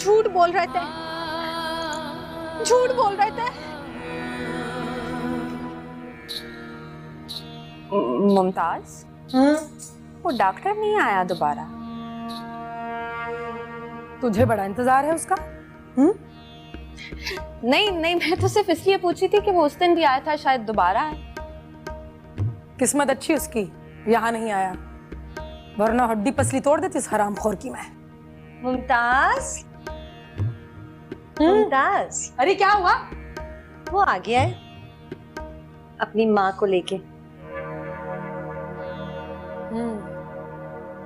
झूठ बोल रहे थे, झूठ बोल रहे थे। मुमताज, वो डॉक्टर नहीं आया दोबारा? तुझे बड़ा इंतजार है उसका? नहीं नहीं, मैं तो सिर्फ इसलिए पूछी थी कि वो उस दिन भी आया था, शायद दोबारा आए। किस्मत अच्छी उसकी, यहाँ नहीं आया, वरना हड्डी पसली तोड़ देती इस हरामखोर की मैं। मुमताज, मुमताज, अरे क्या हुआ? वो आ गया है अपनी माँ को लेके।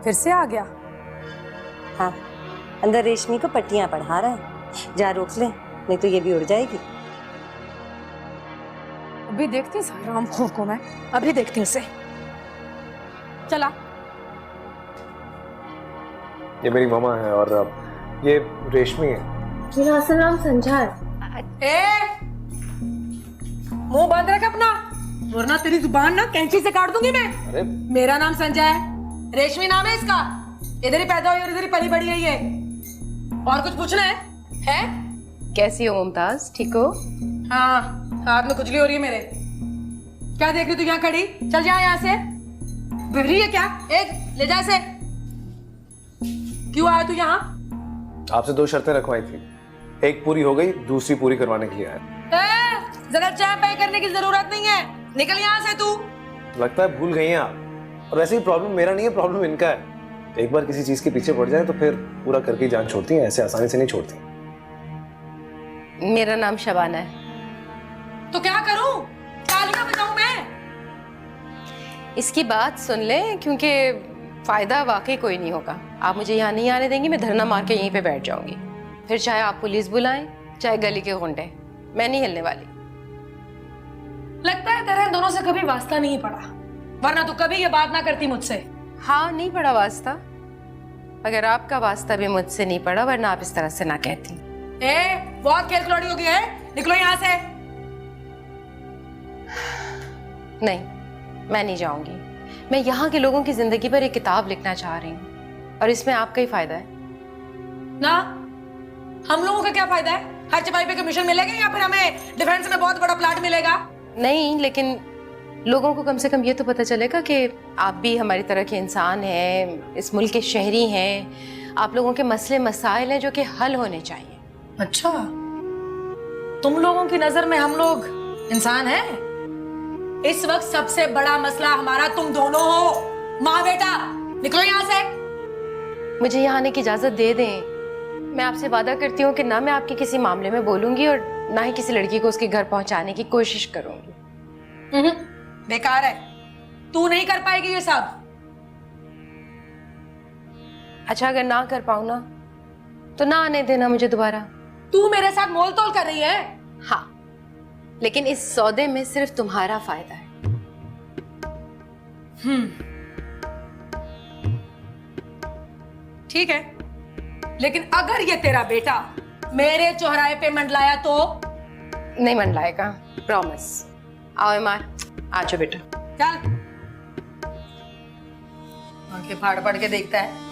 फिर से आ गया? हाँ, अंदर रेशमी को पट्टियां पढ़ा रहा है, जा रोक ले, नहीं तो ये भी उड़ जाएगी। अभी देखती हूँ इस हरामखोर को मैं, अभी देखती हूँ इसे। चला। ये मेरी मामा है और ये रेशमी है। मेरा असल नाम संझा है। मुंह बंद रख अपना, वरना तेरी जुबान ना कैंची से काट दूंगी मैं। अरे मेरा नाम संजय है, रेशमी नाम है इसका, इधर ही पैदा हुई और इधर ही पली बड़ी है ये। और कुछ पूछना है? कैसी हो मुमताज, ठीक हो? हाँ, हाथ में खुजली हो रही है मेरे। क्या देख रही तू यहाँ खड़ी? चल जा यहाँ से। बिगड़ी है क्या? एक ले जा इसे। क्यों आया तू यहाँ? आपसे 2 शर्तें रखवाई थी, एक पूरी हो गई, दूसरी पूरी करवाने के लिए आया। जरा चाय पे करने की जरूरत नहीं है, निकल यहाँ से तू। लगता है भूल गई हैं आप। और वैसे ही प्रॉब्लम मेरा नहीं है, प्रॉब्लम इनका है। एक बार किसी चीज के पीछे पड़ जाए तो फिर पूरा करके जान छोड़ती हैं, ऐसे आसानी से नहीं छोड़ती। मेरा नाम शबाना है। तो क्या करूं? तालियां बजाऊं मैं? इसकी बात सुन ले, क्योंकि फायदा वाकई कोई नहीं होगा। आप मुझे यहाँ नहीं आने देंगी, मैं धरना मार के यहीं पे बैठ जाऊंगी। फिर चाहे आप पुलिस बुलाएं, चाहे गली के गुंडे, मैं नहीं हिलने वाली। लगता है तेरा इन दोनों से कभी वास्ता नहीं पड़ा, वरना तू कभी ये बात ना करती मुझसे। हाँ, नहीं पड़ा वास्ता, अगर आपका वास्ता भी मुझसे नहीं पड़ा, वरना आप इस तरह से ना कहती। बहुत खेल खिलौड़ी हो गई है, निकलो यहाँ से। नहीं, मैं नहीं जाऊंगी। मैं यहाँ के लोगों की जिंदगी पर एक किताब लिखना चाह रही हूँ, और इसमें आपका ही फायदा है। ना, हम लोगों का क्या फायदा है? हर चपाई पे कमीशन मिलेगा या फिर हमें डिफेंस में बहुत बड़ा प्लाट मिलेगा? नहीं, लेकिन लोगों को कम से कम ये तो पता चलेगा कि आप भी हमारी तरह के इंसान हैं, इस मुल्क के शहरी हैं, आप लोगों के मसले मसाइल हैं जो कि हल होने चाहिए। अच्छा, तुम लोगों की नजर में हम लोग इंसान हैं? इस वक्त सबसे बड़ा मसला हमारा तुम दोनों हो, माँ बेटा। निकलो यहाँ से। मुझे यहाँ आने की इजाजत दे दें। मैं आपसे वादा करती हूँ कि ना मैं आपके किसी मामले में बोलूंगी और ना ही किसी लड़की को उसके घर पहुंचाने की कोशिश करूंगी। बेकार है, तू नहीं कर पाएगी ये सब। अच्छा, अगर ना कर पाऊँ ना, तो ना आने देना मुझे दोबारा। तू मेरे साथ मोल तोल कर रही है? हाँ, लेकिन इस सौदे में सिर्फ तुम्हारा फायदा है। ठीक है, लेकिन अगर ये तेरा बेटा मेरे चौराहे पे मंडलाया तो? नहीं मंडलाएगा, प्रॉमिस। आओ इमार, आ जाओ बेटा। चल। आंखें फाड़ फाड़ के देखता है।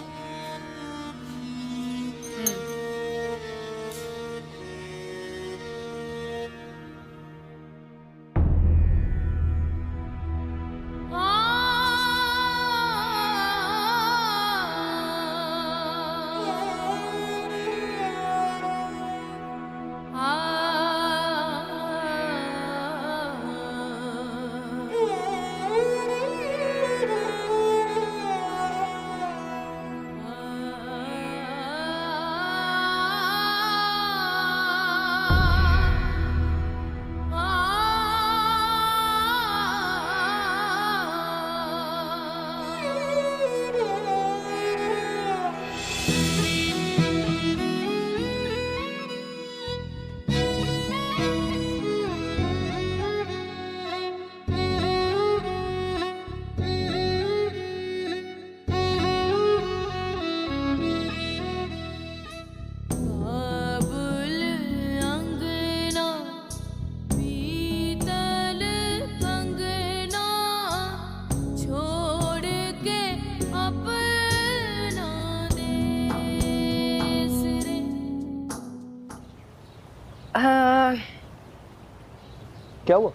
क्या हुआ?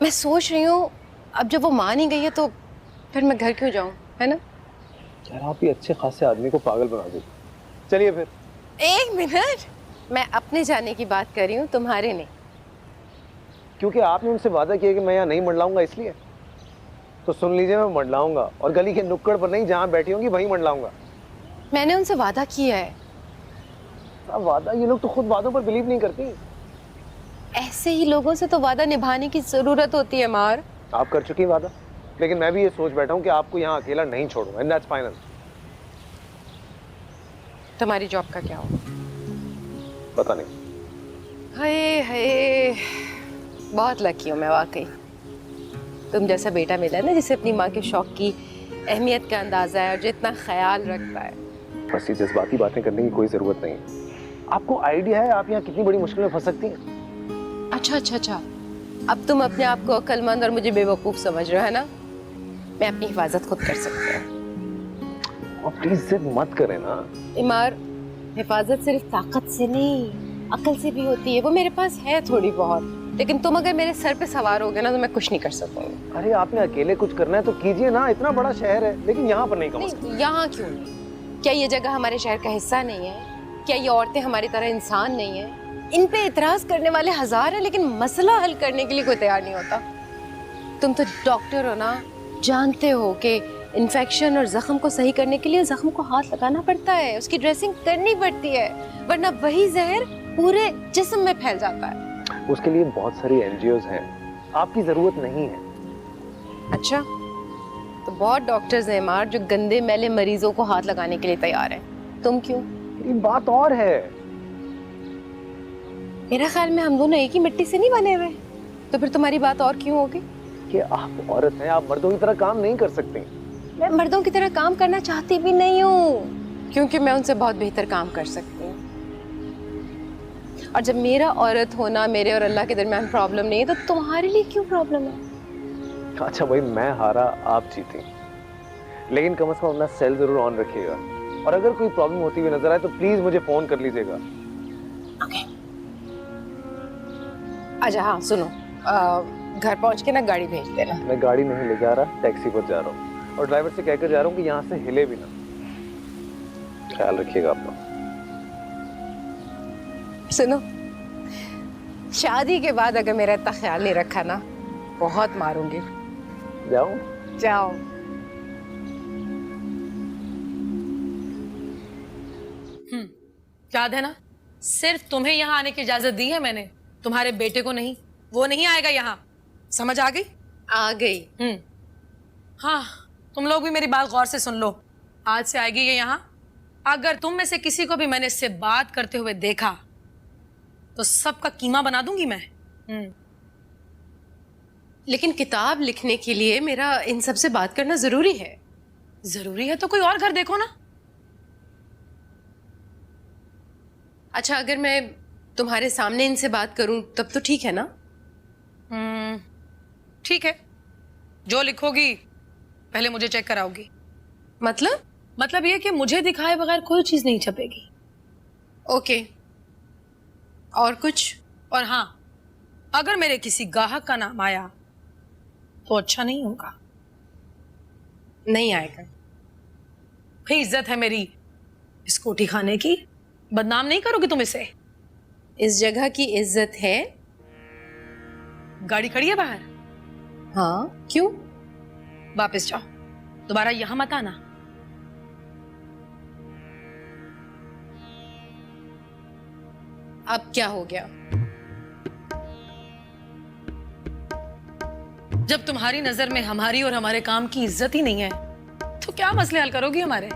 मैं सोच रही हूँ अब जब वो मान ही गई है तो फिर मैं घर क्यों जाऊँ, है ना? यार आप ये अच्छे खासे आदमी को पागल बना दो। चलिए फिर। एक मिनट, मैं अपने जाने की बात कर रही हूँ, तुम्हारे नहीं। क्योंकि आपने उनसे वादा किया कि मैं यहाँ नहीं मंडलाऊंगा, इसलिए तो सुन लीजिए, मैं मंडलाऊंगा और गली के नुक्कड़ पर नहीं, जहाँ बैठी होंगी वहीं मंडलाऊंगा। मैंने उनसे वादा किया है। अब वादा, ये लोग तो खुद वादों पर बिलीव नहीं करती। ऐसे ही लोगों से तो वादा निभाने की जरूरत होती है मार। आप कर चुकी वादा, लेकिन मैं भी ये सोच बैठा हूँ कि आपको यहाँ अकेला नहीं छोड़ूंगा, एंड दैट्स फाइनल। तुम्हारी जॉब का क्या होगा? पता नहीं। हाय हाय, बहुत लकी हूँ मैं वाकई। तुम जैसा बेटा मिला है ना, जिसे अपनी माँ के शौक की अहमियत का अंदाजा है और जो इतना ख्याल रखता है। बस ये जज्बाती बातें करने की कोई जरूरत नहीं। आपको आइडिया है आप यहाँ कितनी बड़ी मुश्किल में फंस सकती हैं? अच्छा अच्छा अच्छा, अब तुम अपने आप को अक्लमंद और मुझे बेवकूफ समझ रहे हो, है ना? मैं अपनी हिफाजत खुद कर सकती हूँ। और प्लीज जिद मत करें ना। इमार, हिफाजत सिर्फ ताकत से नहीं, अकल से भी होती है। वो मेरे पास है थोड़ी बहुत, लेकिन तुम अगर मेरे सर पे सवार होगे ना तो मैं कुछ नहीं कर सकूंगी। अरे आपने अकेले कुछ करना है तो कीजिए ना, इतना बड़ा शहर है, लेकिन यहाँ पर नहीं कम से कम। नहीं, यहाँ क्यों नहीं? क्या ये जगह हमारे शहर का हिस्सा नहीं है? क्या ये औरतें हमारी तरह इंसान नहीं है? इन पे इतराज करने वाले हजार हैं, लेकिन मसला हल करने के लिए कोई तैयार नहीं होता। तुम तो डॉक्टर हो ना, जानते हो कि इन्फेक्शन और जख्म को सही करने के लिए जख्म को हाथ लगाना पड़ता है, उसकी ड्रेसिंग करनी पड़ती है, वरना वही जहर पूरे जिस्म में फैल जाता है। उसके लिए बहुत सारी एनजीओज हैं, आपकी जरूरत नहीं है। अच्छा, तो बहुत डॉक्टर्स हैं मार जो गंदे मैले मरीजों को हाथ लगाने के लिए तैयार हैं। तुम क्यों? ये बात और है। मेरा ख्याल में हम दोनों एक ही मिट्टी से नहीं बने हुए, तो फिर तुम्हारी बात और क्यों होगी? कि आप औरत हैं, आप मर्दों की तरह काम नहीं कर सकती। मैं मर्दों की तरह काम करना चाहती भी नहीं हूँ, क्योंकि मैं उनसे बहुत बेहतर काम कर सकती हूँ। और जब मेरा औरत होना मेरे और अल्लाह के दरमियान प्रॉब्लम नहीं है, तो तुम्हारे लिए क्यों प्रॉब्लम है? अच्छा भाई, मैं हारा, आप जीती, लेकिन कम से कम अपना सेल जरूर ऑन रखिएगा, और अगर कोई प्रॉब्लम होती हुई नजर आए तो प्लीज मुझे फोन कर लीजिएगा। ओके। अच्छा हाँ सुनो, घर पहुंच के ना गाड़ी भेज देना। मैं गाड़ी नहीं ले जा रहा, टैक्सी पर जा रहा हूँ, और ड्राइवर से कहकर जा रहा हूँ कि यहाँ से हिले भी ना। ख्याल रखिएगा अपना। सुनो, शादी के बाद अगर मेरा इतना ख्याल नहीं रखा ना, बहुत मारूंगी। जाओ जाओ। याद है ना, सिर्फ तुम्हें यहाँ आने की इजाजत दी है मैंने, तुम्हारे बेटे को नहीं। वो नहीं आएगा यहाँ, समझ आ गई? आ गई। हाँ, तुम लोग भी मेरी बात गौर से सुन लो। आज से आएगी ये यहाँ। अगर तुम में से किसी को भी मैंने इससे बात करते हुए देखा तो सबका कीमा बना दूंगी मैं। लेकिन किताब लिखने के लिए मेरा इन सब से बात करना जरूरी है। जरूरी है तो कोई और घर देखो ना। अच्छा, अगर मैं तुम्हारे सामने इनसे बात करूं तब तो ठीक है ना? ठीक है, जो लिखोगी पहले मुझे चेक कराओगी। मतलब ये कि मुझे दिखाए बगैर कोई चीज नहीं छपेगी। ओके। और कुछ? और हाँ, अगर मेरे किसी गाहक का नाम आया तो अच्छा नहीं होगा। नहीं आएगा। भाई इज्जत है मेरी इस कोठी खाने की, बदनाम नहीं करोगी तुम इसे। इस जगह की इज्जत है। गाड़ी खड़ी है बाहर। हाँ, क्यों? वापस जाओ, दोबारा यहां मत आना। अब क्या हो गया? जब तुम्हारी नजर में हमारी और हमारे काम की इज्जत ही नहीं है तो क्या मसले हल करोगी हमारे?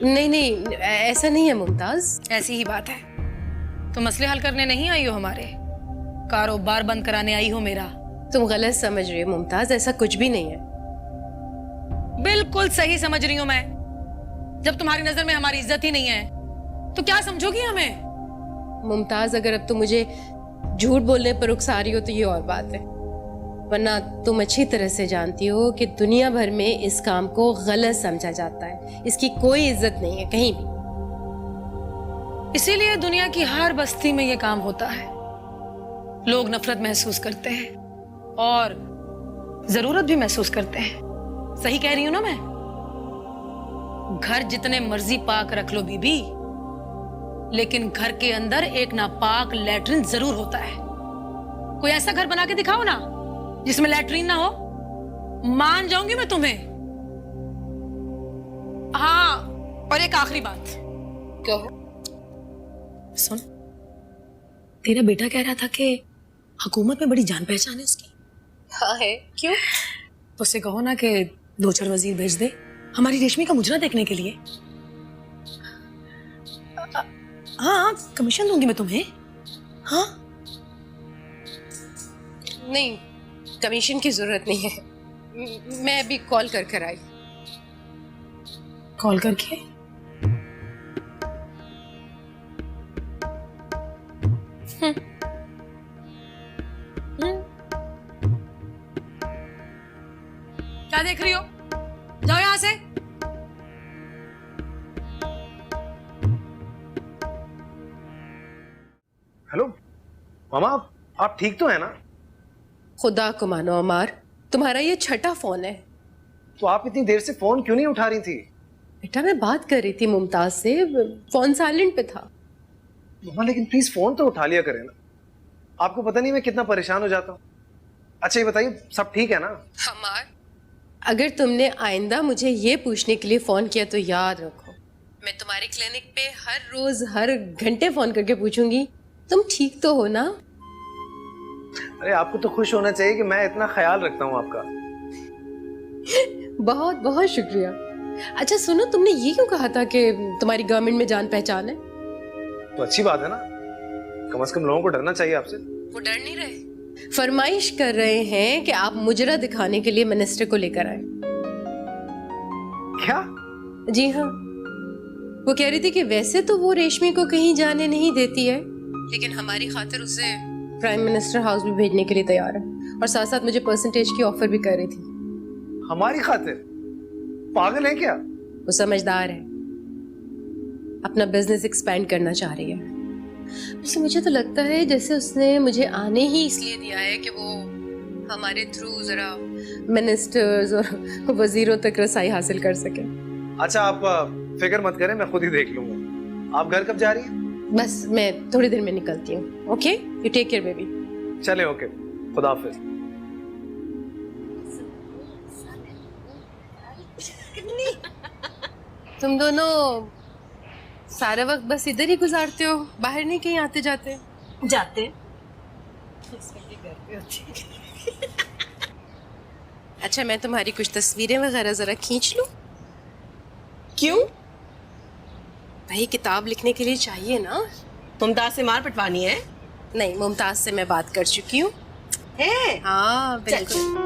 नहीं नहीं, ऐसा नहीं है मुमताज। ऐसी ही बात है। तुम मसले हल करने नहीं आई हो हमारे, कारोबार बंद कराने आई हो मेरा। तुम गलत समझ रही हो मुमताज, ऐसा कुछ भी नहीं है। बिल्कुल सही समझ रही हूं मैं। जब तुम्हारी नजर में हमारी इज्जत ही नहीं है तो क्या समझोगी हमें? मुमताज, अगर अब तुम मुझे झूठ बोलने पर उकसा रही हो तो ये और बात है, वरना तुम अच्छी तरह से जानती हो कि दुनिया भर में इस काम को गलत समझा जाता है। इसकी कोई इज्जत नहीं है कहीं भी। इसीलिए दुनिया की हर बस्ती में ये काम होता है। लोग नफरत महसूस करते हैं और जरूरत भी महसूस करते हैं। सही कह रही हूं ना मैं? घर जितने मर्जी पाक रख लो बीबी, लेकिन घर के अंदर एक नापाक लैट्रिन जरूर होता है। कोई ऐसा घर बना के दिखाओ ना जिसमें लैट्रिन ना हो, मान जाऊंगी मैं तुम्हें। हाँ, और एक आखिरी बात। क्या? सुन, तेरा बेटा कह रहा था कि हुकूमत में बड़ी जान पहचान है उसकी। हाँ है, क्यों? तो उससे कहो ना कि 2-4 वजीर भेज दे हमारी रेशमी का मुजरा देखने के लिए। हाँ, कमीशन दूंगी मैं तुम्हें। हाँ नहीं, कमीशन की जरूरत नहीं है। मैं अभी कॉल कर आई। कॉल करके? क्या देख रही हो? जाओ यहां से। हेलो मामा, आप ठीक तो है ना? खुदा को मानो अमार, तुम्हारा ये छठा फोन है। तो आप इतनी देर से फोन क्यों नहीं उठा रही थी? बेटा मैं बात कर रही थी मुमताज से, फोन साइलेंट पे था। मामा लेकिन प्लीज फोन तो उठा लिया करें ना। आपको पता नहीं मैं कितना परेशान हो जाता हूँ। अच्छा ये बताइए, सब ठीक है ना? अमार, अगर तुमने आइंदा मुझे ये पूछने के लिए फोन किया तो याद रखो, मैं तुम्हारे क्लिनिक पे हर रोज हर घंटे फोन करके पूछूंगी तुम ठीक तो हो ना। अरे आपको तो खुश होना चाहिए कि मैं इतना ख्याल रखता हूँ आपका। बहुत बहुत शुक्रिया। अच्छा सुनो, तुमने ये क्यों कहा था कि तुम्हारी गवर्नमेंट में जान पहचान है? तो अच्छी बात है ना, कम से कम लोगों को डरना चाहिए आपसे। वो डर नहीं रहे, फरमाइश कर रहे हैं कि आप मुजरा दिखाने के लिए मिनिस्टर को लेकर आए। क्या? जी हाँ, वो कह रही थी कि वैसे तो वो रेशमी को कहीं जाने नहीं देती है, लेकिन हमारी खातिर उसे प्राइम मिनिस्टर हाउस भी भेजने के लिए तैयार है, और साथ साथ मुझे परसेंटेज की ऑफर भी कर रही थी। हमारी खातिर? पागल है क्या? वो समझदार है, अपना बिजनेस एक्सपेंड करना चाह रही है। वैसे मुझे तो लगता है जैसे उसने मुझे आने ही इसलिए दिया है कि वो हमारे थ्रू जरा मिनिस्टर्स और वजीरों तक रसाई हासिल कर सके। अच्छा आप फिक्र मत करें, मैं खुद ही देख लूंगा। आप घर कब जा रही हैं? बस मैं थोड़ी देर में निकलती हूँ। Okay, you take care baby. चले, ओके, खुदा हाफिज। तुम दोनों सारा वक्त बस इधर ही गुजारते हो, बाहर नहीं कहीं आते जाते? जाते। अच्छा मैं तुम्हारी कुछ तस्वीरें वगैरह जरा खींच लूं? क्यों? भाई किताब लिखने के लिए चाहिए ना। मुमताज से मार पिटवानी है? नहीं, मुमताज से मैं बात कर चुकी हूँ। है? हाँ बिल्कुल।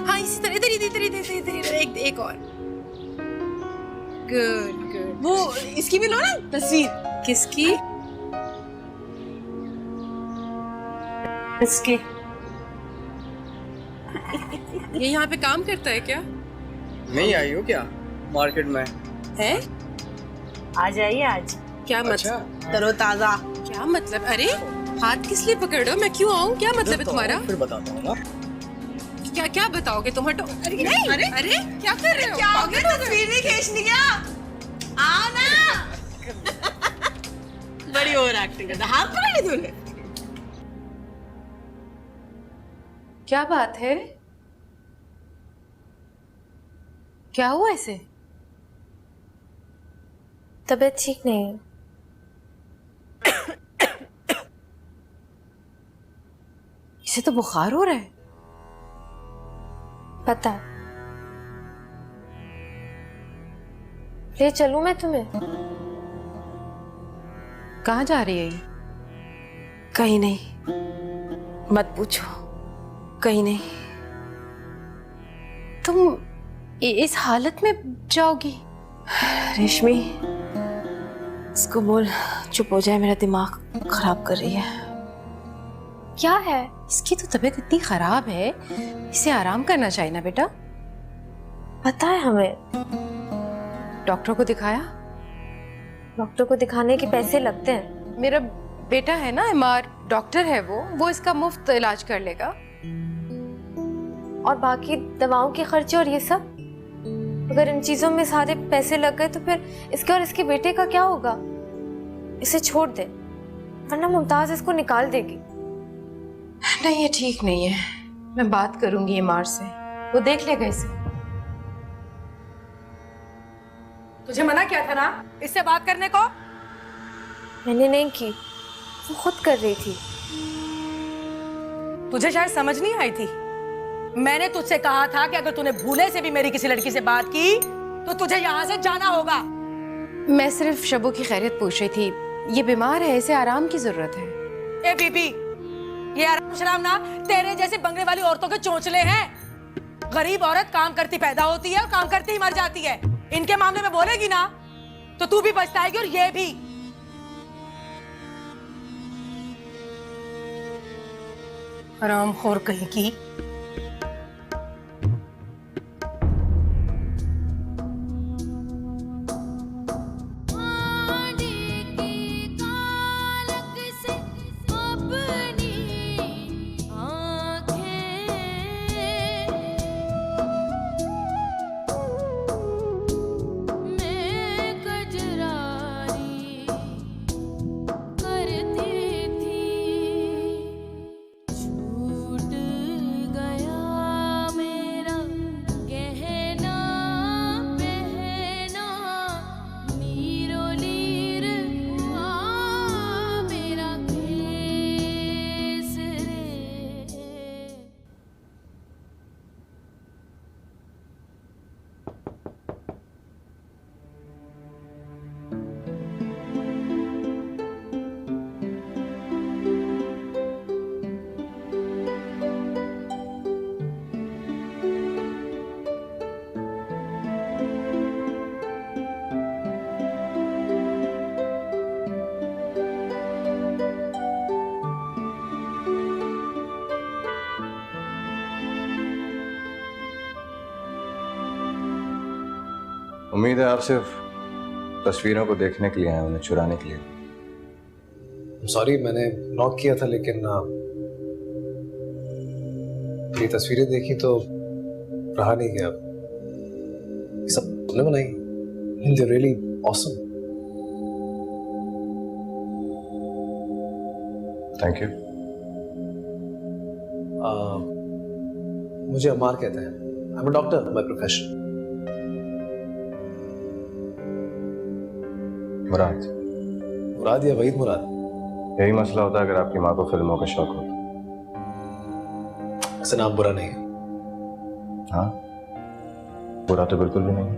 हाँ इसी तरह, इधर इधर इधर इधर इधर एक और। Good good. वो इसकी भी लो ना तस्वीर। किसकी? इसकी। ये यहाँ पे काम करता है क्या? नहीं आई हो क्या मार्केट में? है? आ जाइए आज। क्या मतलब? अच्छा, तरोताजा। क्या मतलब? अरे हाथ किस लिए पकड़ रहे हो? मैं क्यों आऊँ? क्या मतलब है तुम्हारा? फिर बताता हूँ ना। क्या क्या बताओगे तुम? हटो। अरे नहीं, अरे अरे क्या कर रहे हो? क्या हो पागल गया? हो गए? तस्वीर नहीं खींचनी क्या? आओ ना। बड़ी ओवर एक्टिंग करता। हाथ पकड़ ली तूने? क्या बात है? क्या हुआ ऐसे? तबीयत ठीक नहीं है। इसे तो बुखार हो रहा है। पता है। ले चलूं मैं तुम्हें? कहाँ जा रही है ये? कहीं नहीं, मत पूछो, कहीं नहीं। तुम इस हालत में जाओगी? रेशमी, इसको बोल चुप हो जाए, मेरा दिमाग खराब कर रही है। क्या है? इसकी तो तबीयत इतनी खराब है, इसे आराम करना चाहिए ना बेटा। पता है हमें। डॉक्टर को दिखाया? डॉक्टर को दिखाने के पैसे लगते हैं। मेरा बेटा है ना एमआर, डॉक्टर है वो इसका मुफ्त इलाज कर लेगा। और बाकी दवाओं के खर्चे और ये सब, अगर इन चीजों में सारे पैसे लग गए तो फिर इसके और इसके बेटे का क्या होगा? इसे छोड़ दे, वरना मुमताज इसको निकाल देगी। नहीं, ये ठीक नहीं है। मैं बात करूंगी एमआर से, वो देख लेगा इसे। तुझे मना किया था ना इससे बात करने को? मैंने नहीं की, वो खुद कर रही थी। तुझे शायद समझ नहीं आई थी। मैंने तुझसे कहा था कि अगर तूने भूले से भी मेरी किसी लड़की से बात की तो तुझे यहाँ से जाना होगा। मैं सिर्फ शबो की खैरियत पूछ रही थी। ये बीमार है, इसे आराम की जरूरत है। ए बीबी, ये आराम शराम ना तेरे जैसे बंगले वाली औरतों के चोंचले हैं। गरीब औरत काम करती पैदा होती है और काम करती ही मर जाती है। इनके मामले में बोलेगी ना तो तू भी पछताएगी और ये भी। हरामखोर कहीं की। उम्मीद है आप सिर्फ तस्वीरों को देखने के लिए आए, उन्हें चुराने के लिए। सॉरी, मैंने नॉक किया था लेकिन ये तस्वीरें देखी तो रहा नहीं गया। ये सब तुमने बनाई? They're really awesome. Thank you. मुझे अमार कहते हैं। I'm a doctor by profession. मुराद या वहीद मुराद? यही मसला होता है अगर आपकी माँ को फिल्मों का शौक हो। ऐसा नाम बुरा नहीं है। हाँ, बुरा तो बिल्कुल भी नहीं है।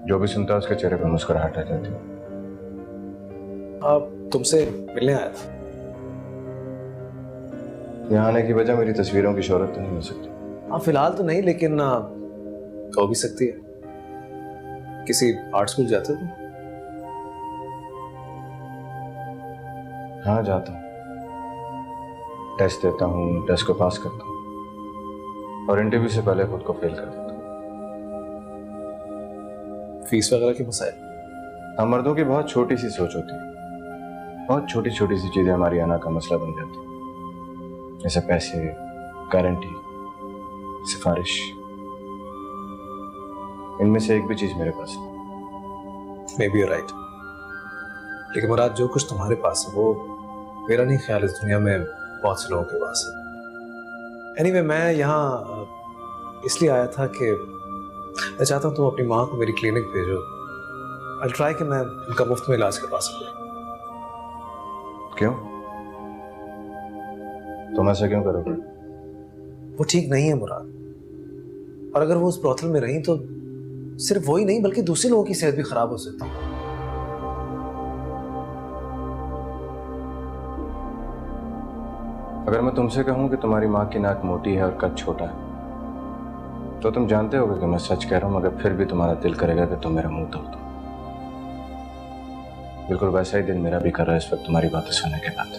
जो भी सुनता है उसके चेहरे पर मुस्कुराहट आ जाती है। आप तुमसे मिलने आया था। यहाँ आने की वजह मेरी तस्वीरों की शोहरत तो नहीं हो सकती। हाँ, फिलहाल तो नहीं, लेकिन हो भी सकती है। किसी आर्ट स्कूल जाते हो तुम? हाँ, जाता हूँ। टेस्ट देता हूँ, टेस्ट को पास करता हूँ और इंटरव्यू से पहले खुद को फेल कर देता हूँ। फीस वगैरह के मसाइल? हम मर्दों की बहुत छोटी सी सोच होती है। बहुत छोटी छोटी सी चीजें हमारी आना का मसला बन जाती है, जैसे पैसे, गारंटी, सिफारिश। इनमें से एक भी चीज मेरे पास नहीं। मे बी राइट, लेकिन मुराद जो कुछ तुम्हारे पास है वो मेरा नहीं ख्याल इस दुनिया में बहुत से लोगों के पास है। एनीवे, मैं यहाँ इसलिए आया था कि मैं चाहता हूँ तुम अपनी माँ को मेरी क्लिनिक भेजो। आई ट्राई कि मैं उनका मुफ्त में इलाज करवा सकूँ। क्यों? तुम ऐसा क्यों करोगे? वो ठीक नहीं है मुराद, और अगर वो उस ब्रोथल में रही तो सिर्फ वही नहीं बल्कि दूसरे लोगों की सेहत भी खराब हो सकती है। अगर मैं तुमसे कहूं कि तुम्हारी माँ की नाक मोटी है और कद छोटा है तो तुम जानते होगे कि मैं सच कह रहा हूं, मगर फिर भी तुम्हारा दिल करेगा कि तुम मेरा मुंह तोड़ दो। बिल्कुल वैसा ही दिन मेरा भी कर रहा है इस वक्त तुम्हारी बातें सुनने के बाद।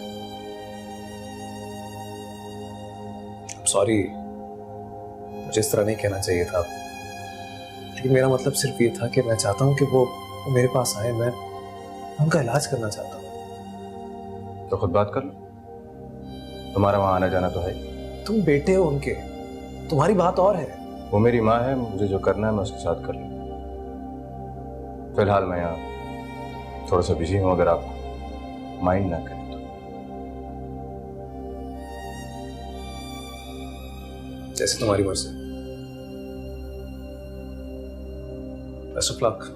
सॉरी, मुझे इस तरह नहीं कहना चाहिए था, लेकिन मेरा मतलब सिर्फ ये था कि मैं चाहता हूँ कि वो मेरे पास आए, मैं उनका इलाज करना चाहता हूँ। तो खुद बात कर लो, तुम्हारा वहां आना जाना तो है। तुम बेटे हो उनके, तुम्हारी बात और है। वो मेरी माँ है, मुझे जो करना है मैं उसके साथ कर लूँ। फिलहाल मैं यहाँ थोड़ा सा बिजी हूँ, अगर आप माइंड ना करें तो। जैसे तुम्हारी मर्जी। Best of luck.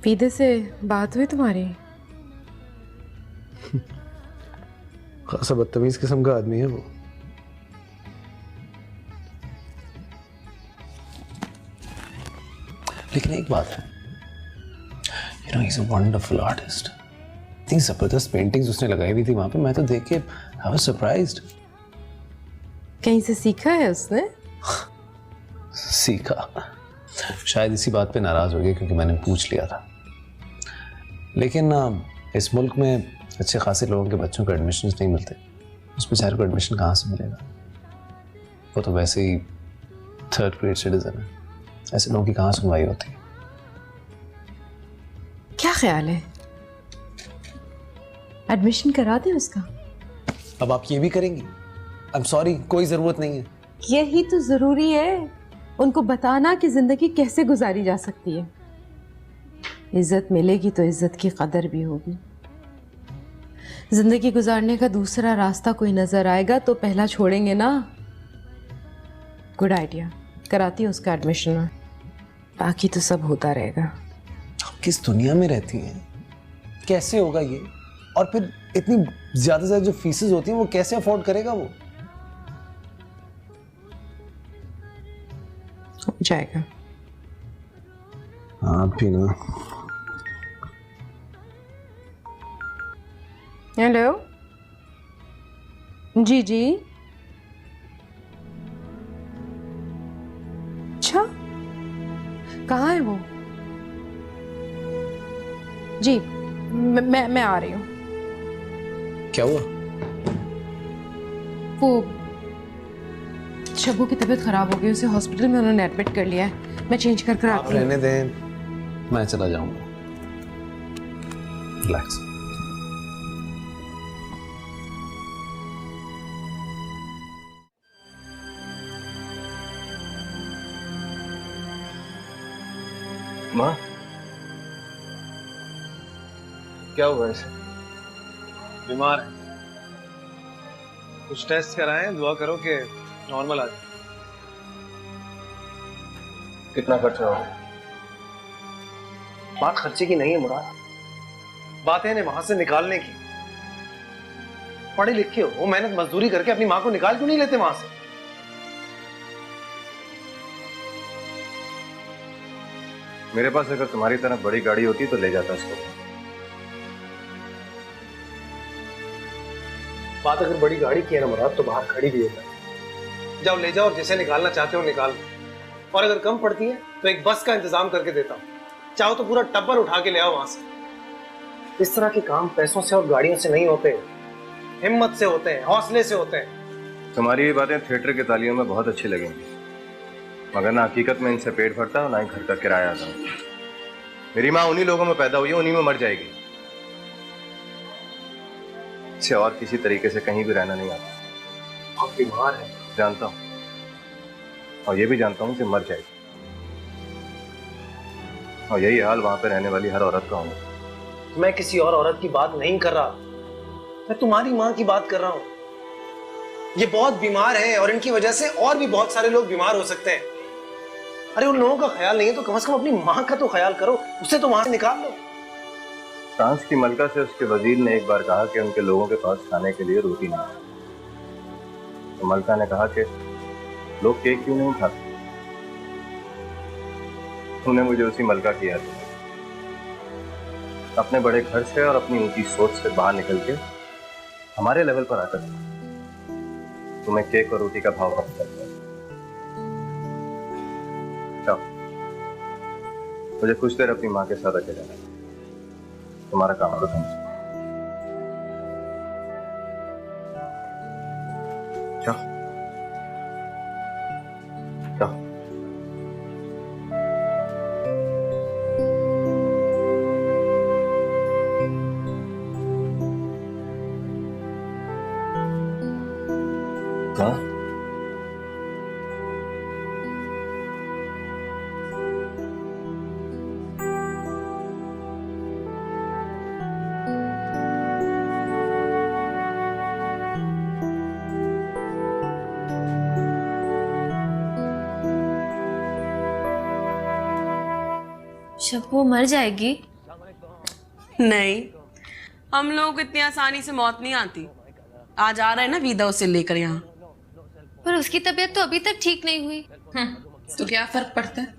पीदे से बात हुई तुम्हारी? खासा बदतमीज किस्म का आदमी है वो। लेकिन एक बात है, you know he is a wonderful artist. इतनी जबरदस्त पेंटिंग्स उसने लगाई हुई थी वहां पे, मैं तो देख के आई वाज सरप्राइज्ड। कहीं से सीखा है उसने? सीखा? शायद इसी बात पे नाराज हो गया क्योंकि मैंने पूछ लिया था। लेकिन इस मुल्क में अच्छे खासे लोगों के बच्चों को एडमिशन नहीं मिलते, उस बेचारे को एडमिशन कहाँ से मिलेगा? वो तो वैसे ही 3rd ग्रेड सिटीजन है, ऐसे लोगों की कहाँ सुनवाई होती है? क्या ख्याल है, एडमिशन करा दें उसका? अब आप ये भी करेंगी? आई एम सॉरी, कोई जरूरत नहीं है। यही तो जरूरी है, उनको बताना कि जिंदगी कैसे गुजारी जा सकती है। इज्जत मिलेगी तो इज्जत की कदर भी होगी। जिंदगी गुजारने का दूसरा रास्ता कोई नजर आएगा तो पहला छोड़ेंगे ना। गुड आइडिया, कराती हूँ उसका एडमिशन में, बाकी तो सब होता रहेगा। आप किस दुनिया में रहती हैं? कैसे होगा ये? और फिर इतनी ज्यादा से ज्यादा जो फीसेस होती हैं वो कैसे अफोर्ड करेगा वो? हो जाएगा। आप भी ना। हेलो जी जी, अच्छा कहाँ है वो? जी मैं आ रही हूँ। क्या हुआ? वो शब्बू की तबीयत खराब हो गई, उसे हॉस्पिटल में उन्होंने एडमिट कर लिया है। मैं चेंज कर आप आती हूँ। रहने दें, मैं चला जाऊंगा। रिलैक्स। माँ, क्या हुआ ऐसे? बीमार है, कुछ टेस्ट कराएं, दुआ करो कि नॉर्मल आ जाए। कितना खर्चा होगा? बात खर्चे की नहीं है मुराद, बात है वहां से निकालने की। पढ़े लिखे हो, मेहनत मजदूरी करके अपनी माँ को निकाल क्यों नहीं लेते वहां से? मेरे पास अगर तुम्हारी तरह बड़ी गाड़ी होती तो ले जाता इसको। बात अगर बड़ी गाड़ी की है ना मुराद, तो बाहर खड़ी भी होता है। जाओ ले जाओ, और जिसे निकालना चाहते हो निकाल। और अगर कम पड़ती है तो एक बस का इंतजाम करके देता हूँ। चाहो तो पूरा टब्बर उठा के ले आओ वहां से। इस तरह के काम पैसों से और गाड़ियों से नहीं होते, हिम्मत से होते हैं, हौसले से होते हैं। तुम्हारी ये बातें थिएटर की तालियों में बहुत अच्छी लगेंगी, मगर ना हकीकत में इनसे पेट भरता है, ना ही घर का किराया आता है। मेरी माँ उन्हीं लोगों में पैदा हुई है, उन्हीं में मर जाएगी। इसे और किसी तरीके से कहीं भी रहना नहीं आता। आप बीमार हैं। जानता हूँ, और ये भी जानता हूँ कि मर जाएगी, और यही हाल वहां पे रहने वाली हर औरत का होगा। मैं किसी और औरत की बात नहीं कर रहा, मैं तुम्हारी माँ की बात कर रहा हूँ। ये बहुत बीमार है और इनकी वजह से और भी बहुत सारे लोग बीमार हो सकते हैं। अरे उन लोगों का ख्याल नहीं है तो कम से कम अपनी माँ का तो ख्याल करो, उसे तो वहां से निकाल लो। फ्रांस की मलका से उसके वजीर ने एक बार कहा कि उनके लोगों के पास खाने के लिए रोटी नहीं है। तो मलका ने कहा कि लोग केक क्यों नहीं खाते। तुमने मुझे उसी मलका की याद दिलाई। अपने बड़े घर से और अपनी ऊंची सोच से बाहर निकल के हमारे लेवल पर आकर तुम्हें केक और रोटी का भाव पता चलता है। जाओ, मुझे कुछ देर अपनी माँ के साथ अकेले रहना, तुम्हारा काम खत्म। जाओ जाओ। हाँ, शब्बू मर जाएगी? नहीं, हम लोगों को इतनी आसानी से मौत नहीं आती। आज आ रहा है ना वीदा उसे लेकर यहाँ। पर उसकी तबीयत तो अभी तक ठीक नहीं हुई। तो क्या फर्क पड़ता है?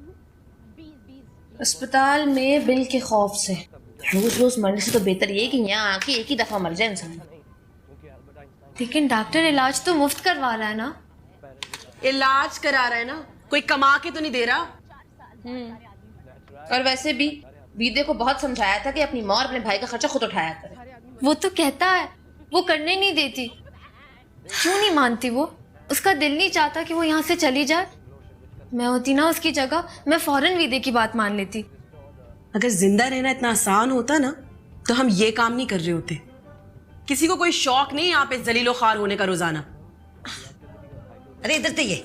अस्पताल में बिल के खौफ से रोज रोज मरने से तो बेहतर ये कि यहाँ आके एक ही दफा मर जाए इंसान। लेकिन डॉक्टर इलाज तो मुफ्त करवा रहा है ना? इलाज करा रहा है ना, कोई कमा के तो नहीं दे रहा। और वैसे भी वीदे को बहुत समझाया था कि अपनी माँ और अपने भाई का खर्चा खुद उठाया करे। वो तो कहता है, वो करने नहीं देती। क्यों नहीं मानती वो? उसका दिल नहीं चाहता कि वो यहाँ से चली जाए। मैं होती ना उसकी जगह, मैं फौरन वीदे की बात मान लेती। अगर जिंदा रहना इतना आसान होता ना तो हम ये काम नहीं कर रहे होते। किसी को कोई शौक नहीं यहाँ पे जलीलो खार होने का रोजाना। अरे इधर तो ये,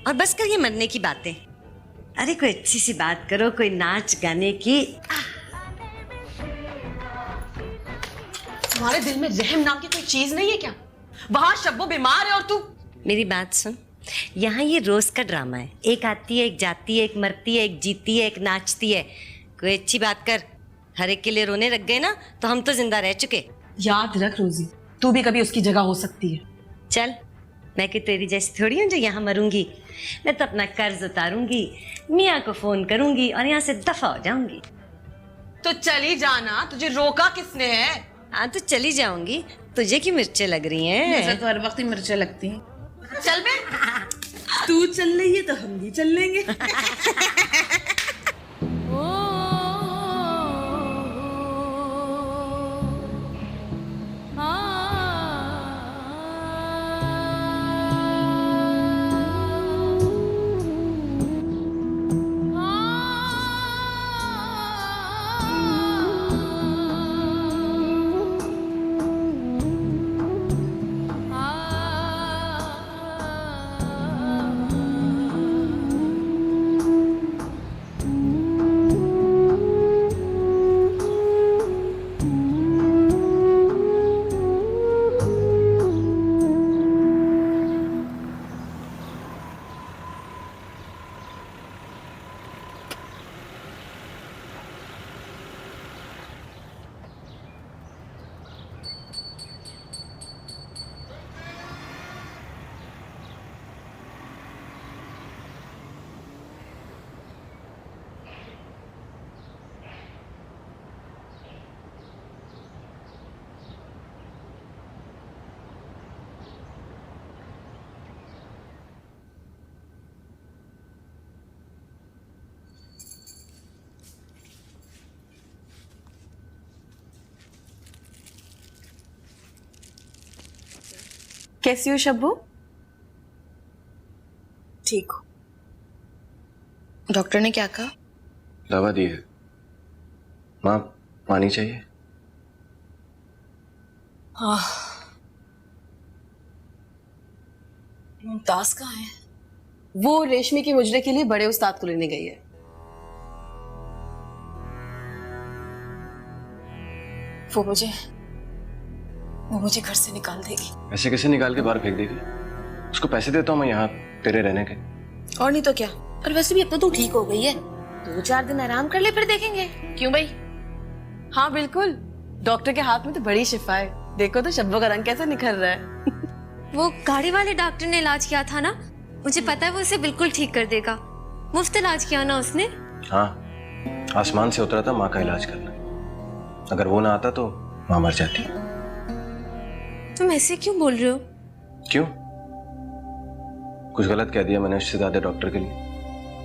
और बस कर ये मरने की बातें। अरे कोई अच्छी सी बात करो, कोई नाच गाने की। तुम्हारे दिल में रहम नाम की कोई चीज नहीं है क्या? वहां शब्बो बीमार है और तू। मेरी बात सुन, यहाँ ये रोज का ड्रामा है। एक आती है, एक जाती है, एक मरती है, एक जीती है, एक नाचती है। कोई अच्छी बात कर। हर एक के लिए रोने लग गए ना तो हम तो जिंदा रह चुके। याद रख रोजी, तू भी कभी उसकी जगह हो सकती है। चल, मैं कि तेरी जैसी थोड़ी हूँ जो यहाँ मरूंगी। मैं तो अपना कर्ज उतारूंगी, मियाँ को फोन करूंगी और यहाँ से दफा हो जाऊंगी। तो चली जाना, तुझे रोका किसने है? हाँ तो चली जाऊंगी। तुझे की मिर्चें लग रही हैं? तो हर वक्त ही मिर्चें लगती हैं। चल बे, तू चल रही है तो हम भी चल लेंगे। कैसी हो शब्बू? ठीक हो? डॉक्टर ने क्या कहा? दवा दी है माँ, पानी चाहिए? हाँ। मुमताज कहाँ है? वो रेशमी के मुजरे के लिए बड़े उस्ताद को लेने गई है। वो मुझे घर से निकाल देगी। ऐसे कैसे निकाल के बाहर फेंक देगी? उसको पैसे देता हूँ मैं यहाँ तेरे रहने के। और नहीं तो क्या। और वैसे भी अब तो तू ठीक हो गई है, 2-4 दिन आराम कर ले, फिर देखेंगे। क्यों भाई? हाँ बिल्कुल, डॉक्टर के हाथ में तो बड़ी शिफा है। देखो तो शब्बू का रंग कैसा निखर रहा है। वो गाड़ी वाले डॉक्टर ने इलाज किया था ना, मुझे पता है वो उसे बिल्कुल ठीक कर देगा। मुफ्त इलाज किया ना उसने। हाँ, आसमान से उतरा था माँ का इलाज करना। अगर वो ना आता तो माँ मर जाती। तुम ऐसे क्यों बोल रहे हो? क्यों? कुछ गलत कह दिया मैंने उससे ज्यादा डॉक्टर के लिए?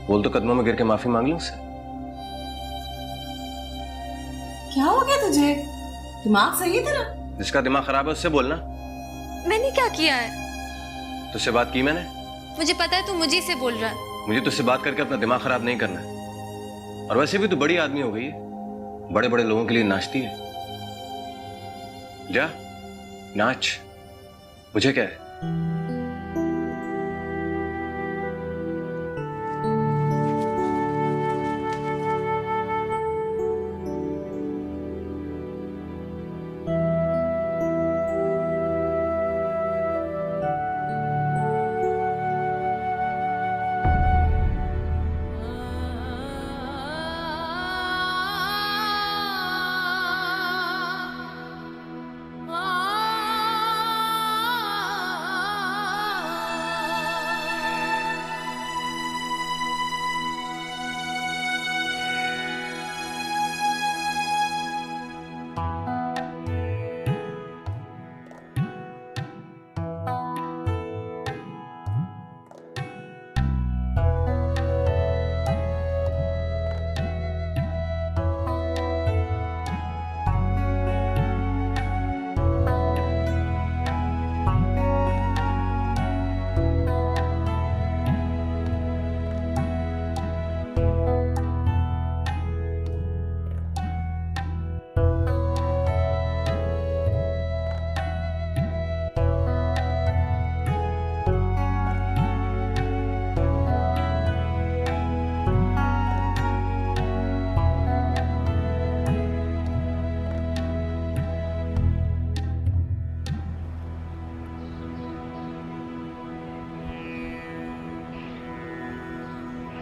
बोल तो कदमों में गिर के माफी मांग लूं उससे। क्या हो गया तुझे? दिमाग सही है तेरा? जिसका दिमाग खराब है उससे बोलना। मैंने क्या किया है? तुझसे बात की मैंने? मुझे पता है तू मुझे से बोल रहा है। मुझे तुझसे बात करके अपना दिमाग खराब नहीं करना है। और वैसे भी तू बड़ी आदमी हो गई है, बड़े बड़े लोगों के लिए नाचती है। जा नाच, मुझे क्या है।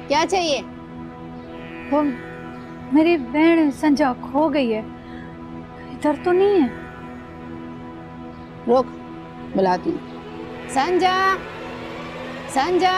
क्या चाहिए? वो मेरी बहन संजा खो गई है, इधर तो नहीं है। रुक, बुलाती हूँ। संजा, संजा।